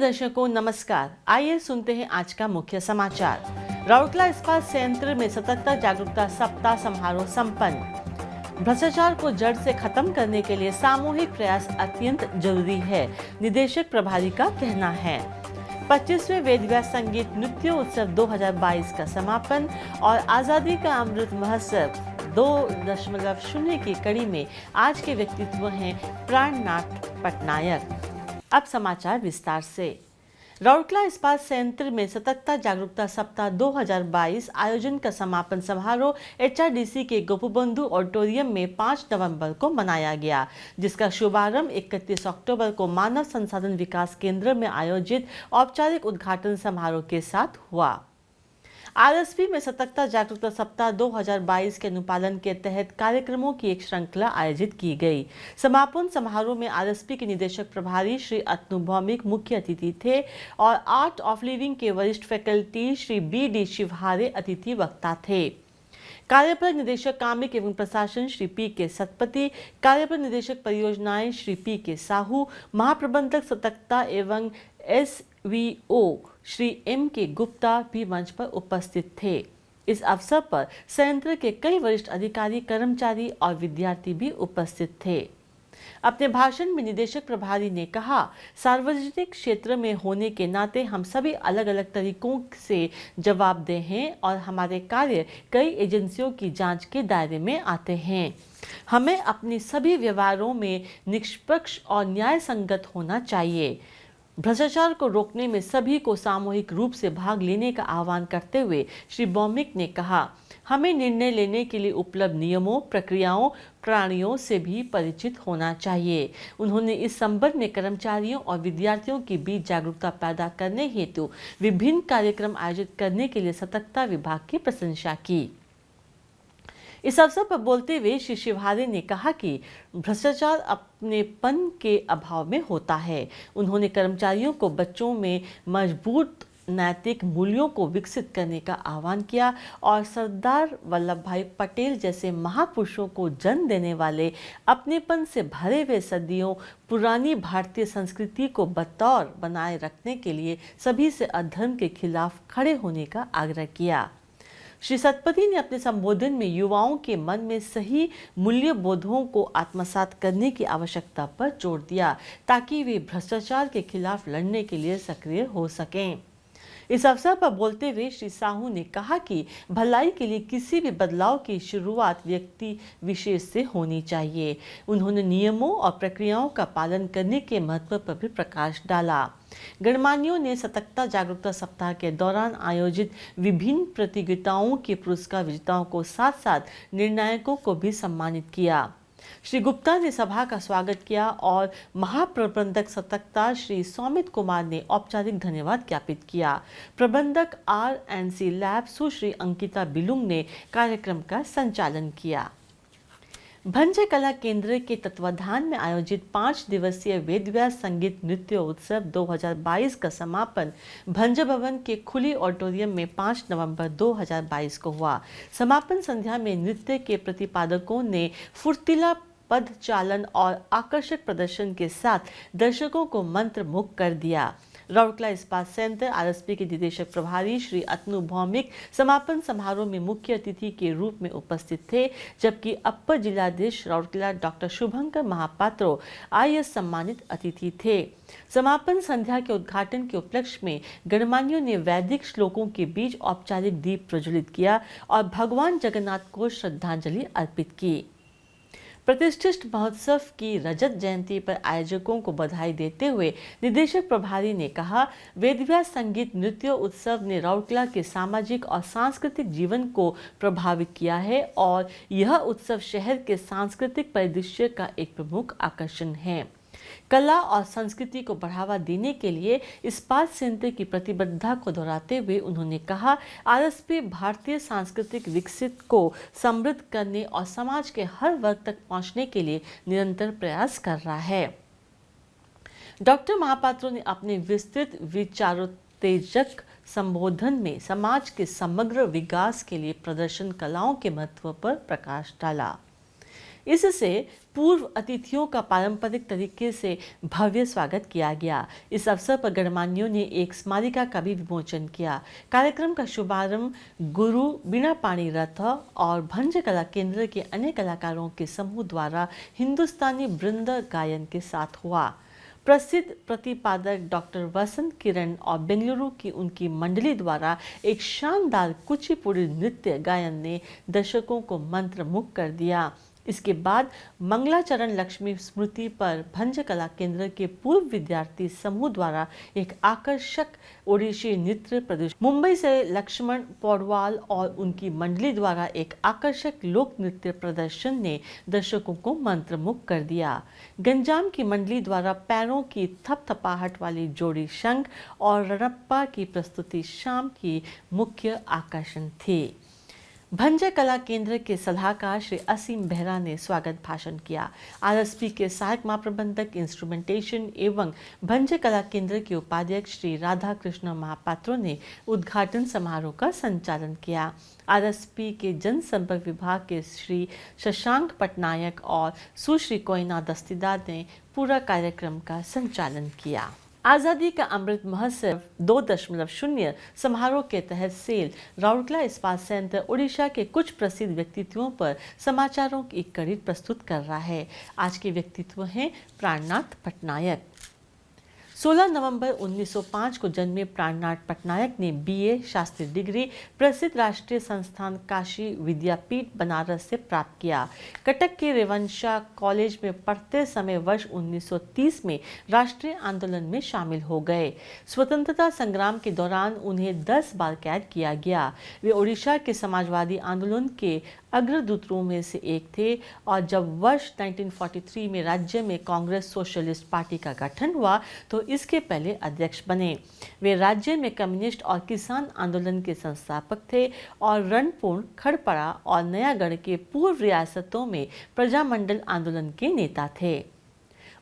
दर्शकों नमस्कार। आइए सुनते हैं आज का मुख्य समाचार। राउरकेला इस्पात संयंत्र में सतर्कता जागरूकता सप्ताह समारोह संपन्न। भ्रष्टाचार को जड़ से खत्म करने के लिए सामूहिक प्रयास अत्यंत जरूरी है, निदेशक प्रभारी का कहना है। 25वें वेदव्यास संगीत नृत्य उत्सव 2022 का समापन और आजादी का अमृत महोत्सव 2.0 की कड़ी में आज के व्यक्तित्व हैं प्राणनाथ पटनायक। अब समाचार विस्तार से। राउरकेला इस्पात संयंत्र में सतर्कता जागरूकता सप्ताह 2022 आयोजन का समापन समारोह एचआरडीसी के गोपबंधु ऑडिटोरियम में 5 नवंबर को मनाया गया, जिसका शुभारंभ 31 अक्टूबर को मानव संसाधन विकास केंद्र में आयोजित औपचारिक उद्घाटन समारोह के साथ हुआ। आरएसपी में सतर्कता जागरूकता सप्ताह 2022 के अनुपालन के तहत कार्यक्रमों की एक श्रृंखला आयोजित की गई। समापन समारोह में आरएसपी के निदेशक प्रभारी श्री अतनु भौमिक मुख्य अतिथि थे और आर्ट ऑफ लिविंग के वरिष्ठ फैकल्टी श्री बी.डी. शिवहारे अतिथि वक्ता थे। कार्यपालक निदेशक कामिक एवं प्रशासन श्री पी.के. सतपति, कार्यपालक निदेशक परियोजनाएं श्री पी.के. साहू, महाप्रबंधक सतर्कता एवं एसवीओ श्री एम.के. गुप्ता भी मंच पर उपस्थित थे। इस अवसर पर संयंत्र के कई वरिष्ठ अधिकारी, कर्मचारी और विद्यार्थी भी उपस्थित थे। अपने भाषण में निदेशक प्रभारी ने कहा, सार्वजनिक क्षेत्र में होने के नाते हम सभी अलग अलग तरीकों से जवाबदेह हैं और हमारे कार्य कई एजेंसियों की जांच के दायरे में आते हैं। हमें अपने सभी व्यवहारों में निष्पक्ष और न्याय संगत होना चाहिए। भ्रष्टाचार को रोकने में सभी को सामूहिक रूप से भाग लेने का आह्वान करते हुए श्री भौमिक ने कहा, हमें निर्णय लेने के लिए उपलब्ध नियमों, प्रक्रियाओं, प्रणालियों से भी परिचित होना चाहिए। उन्होंने इस संबंध में कर्मचारियों और विद्यार्थियों के बीच जागरूकता पैदा करने हेतु विभिन्न कार्यक्रम आयोजित करने के लिए सतर्कता विभाग की प्रशंसा की। इस अवसर पर बोलते हुए श्री शिवहारे ने कहा कि भ्रष्टाचार अपनेपन के अभाव में होता है। उन्होंने कर्मचारियों को बच्चों में मजबूत नैतिक मूल्यों को विकसित करने का आह्वान किया और सरदार वल्लभ भाई पटेल जैसे महापुरुषों को जन्म देने वाले अपनेपन से भरे हुए सदियों पुरानी भारतीय संस्कृति को बतौर बनाए रखने के लिए सभी से अधर्म के खिलाफ खड़े होने का आग्रह किया। श्री सतपति ने अपने संबोधन में युवाओं के मन में सही मूल्यबोधों को आत्मसात करने की आवश्यकता पर जोर दिया, ताकि वे भ्रष्टाचार के खिलाफ लड़ने के लिए सक्रिय हो सकें। इस अवसर पर बोलते हुए श्री साहू ने कहा कि भलाई के लिए किसी भी बदलाव की शुरुआत व्यक्ति विशेष से होनी चाहिए। उन्होंने नियमों और प्रक्रियाओं का पालन करने के महत्व पर भी प्रकाश डाला। गणमान्यों ने सतर्कता जागरूकता सप्ताह के दौरान आयोजित विभिन्न प्रतियोगिताओं के पुरस्कार विजेताओं को साथ साथ निर्णायकों को भी सम्मानित किया। श्री गुप्ता ने सभा का स्वागत किया और महाप्रबंधक सतर्कता श्री सौमित कुमार ने औपचारिक धन्यवाद ज्ञापित किया। प्रबंधक आर&सी लैब सुश्री अंकिता बिलुंग ने कार्यक्रम का संचालन किया। भंजे कला केंद्र के तत्वाधान में आयोजित 5 दिवसीय वेदव्यास संगीत नृत्य उत्सव 2022 का समापन भंजे भवन के खुली ऑडिटोरियम में 5 नवंबर 2022 को हुआ। समापन संध्या में नृत्य के प्रतिपादकों ने फुर्तीला पद चालन और आकर्षक प्रदर्शन के साथ दर्शकों को मंत्रमुग्ध कर दिया। राउरकेला इस्पात संयंत्र आरएसपी के निदेशक प्रभारी श्री अतनु भौमिक समापन समारोह में मुख्य अतिथि के रूप में उपस्थित थे, जबकि अपर जिलाधीश राउरकेला डॉक्टर शुभंकर महापात्रो आईएएस सम्मानित अतिथि थे। समापन संध्या के उद्घाटन के उपलक्ष्य में गणमान्यों ने वैदिक श्लोकों के बीच औपचारिक दीप प्रज्वलित किया और भगवान जगन्नाथ को श्रद्धांजलि अर्पित की। प्रतिष्ठित महोत्सव की रजत जयंती पर आयोजकों को बधाई देते हुए निदेशक प्रभारी ने कहा, वेदव्यास संगीत नृत्य उत्सव ने राउरकेला के सामाजिक और सांस्कृतिक जीवन को प्रभावित किया है और यह उत्सव शहर के सांस्कृतिक परिदृश्य का एक प्रमुख आकर्षण है। कला और संस्कृति को बढ़ावा देने के लिए इस्पात संयंत्र की प्रतिबद्धता को दोहराते हुए उन्होंने कहा, आरएसपी भारतीय सांस्कृतिक विकसित को समृद्ध करने और समाज के हर वर्ग तक पहुंचने के लिए निरंतर प्रयास कर रहा है। डॉक्टर महापात्रो ने अपने विस्तृत विचारोत्तेजक संबोधन में समाज के समग्र विकास के लिए प्रदर्शन कलाओं के महत्व पर प्रकाश डाला। इससे पूर्व अतिथियों का पारंपरिक तरीके से भव्य स्वागत किया गया। इस अवसर पर गणमान्यों ने एक स्मारिका का भी विमोचन किया। कार्यक्रम का शुभारंभ गुरु बीणा पाणी रथ और भंज कला केंद्र के अन्य कलाकारों के समूह द्वारा हिंदुस्तानी वृंद गायन के साथ हुआ। प्रसिद्ध प्रतिपादक डॉक्टर वसंत किरण और बेंगलुरु की उनकी मंडली द्वारा एक शानदार कुचिपुड़ी नृत्य गायन ने दर्शकों को मंत्रमुग्ध कर दिया। इसके बाद मंगलाचरण लक्ष्मी स्मृति पर भंज कला केंद्र के पूर्व विद्यार्थी समूह द्वारा एक आकर्षक ओडिसी नृत्य प्रदर्शन, मुंबई से लक्ष्मण पौडवाल और उनकी मंडली द्वारा एक आकर्षक लोक नृत्य प्रदर्शन ने दर्शकों को मंत्रमुग्ध कर दिया। गंजाम की मंडली द्वारा पैरों की थपथपाहट वाली जोड़ी शंख और रणप्पा की प्रस्तुति शाम की मुख्य आकर्षण थी। भंज कला केंद्र के सलाहकार श्री असीम बेहरा ने स्वागत भाषण किया। आरएसपी के सहायक महाप्रबंधक इंस्ट्रूमेंटेशन एवं भंज कला केंद्र के उपाध्यक्ष श्री राधा कृष्ण महापात्रो ने उद्घाटन समारोह का संचालन किया। आरएसपी के जनसंपर्क विभाग के श्री शशांक पटनायक और सुश्री कोयना दस्तीदार ने पूरा कार्यक्रम का संचालन किया। आज़ादी का अमृत महोत्सव 2.0 समारोह के तहत सेल राउरकेला इस्पात संयंत्र ओडिशा के कुछ प्रसिद्ध व्यक्तित्वों पर समाचारों की एक कड़ी प्रस्तुत कर रहा है। आज के व्यक्तित्व हैं प्राणनाथ पटनायक। 16 नवंबर 1905 को जन्मे प्राणनाथ पटनायक ने बीए शास्त्री डिग्री प्रसिद्ध राष्ट्रीय संस्थान काशी विद्यापीठ बनारस से प्राप्त किया। कटक के रेवंशा कॉलेज में पढ़ते समय वर्ष 1930 में राष्ट्रीय आंदोलन में शामिल हो गए। स्वतंत्रता संग्राम के दौरान उन्हें 10 बार कैद किया गया। वे ओडिशा के समाजवादी आंदोलन के अग्रदूतों में से एक थे और जब वर्ष 1943 में राज्य में कांग्रेस सोशलिस्ट पार्टी का गठन हुआ तो इसके पहले अध्यक्ष बने। वे राज्य में कम्युनिस्ट और किसान आंदोलन के संस्थापक थे और रणपुर, खड़पड़ा और नयागढ़ के पूर्व रियासतों में प्रजामंडल आंदोलन के नेता थे।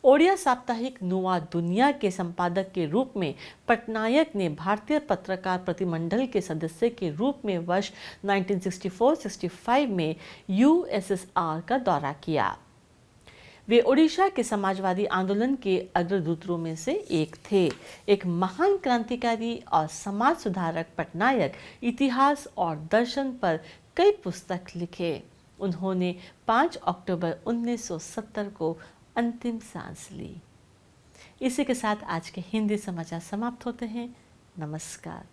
ओडिया साप्ताहिक नुआ दुनिया के संपादक के रूप में पटनायक ने भारतीय पत्रकार प्रतिमंडल के सदस्य के रूप में वर्ष 1964-65 में यूएसएसआर का दौरा किया। वे ओडिशा के समाजवादी आंदोलन के अग्रदूतों में से एक थे। एक महान क्रांतिकारी और समाज सुधारक पटनायक इतिहास और दर्शन पर कई पुस्तक लिखे। उन्होंने 5 अक्टूबर 1970 को अंतिम सांस ली। इसी के साथ आज के हिंदी समाचार समाप्त होते हैं। नमस्कार।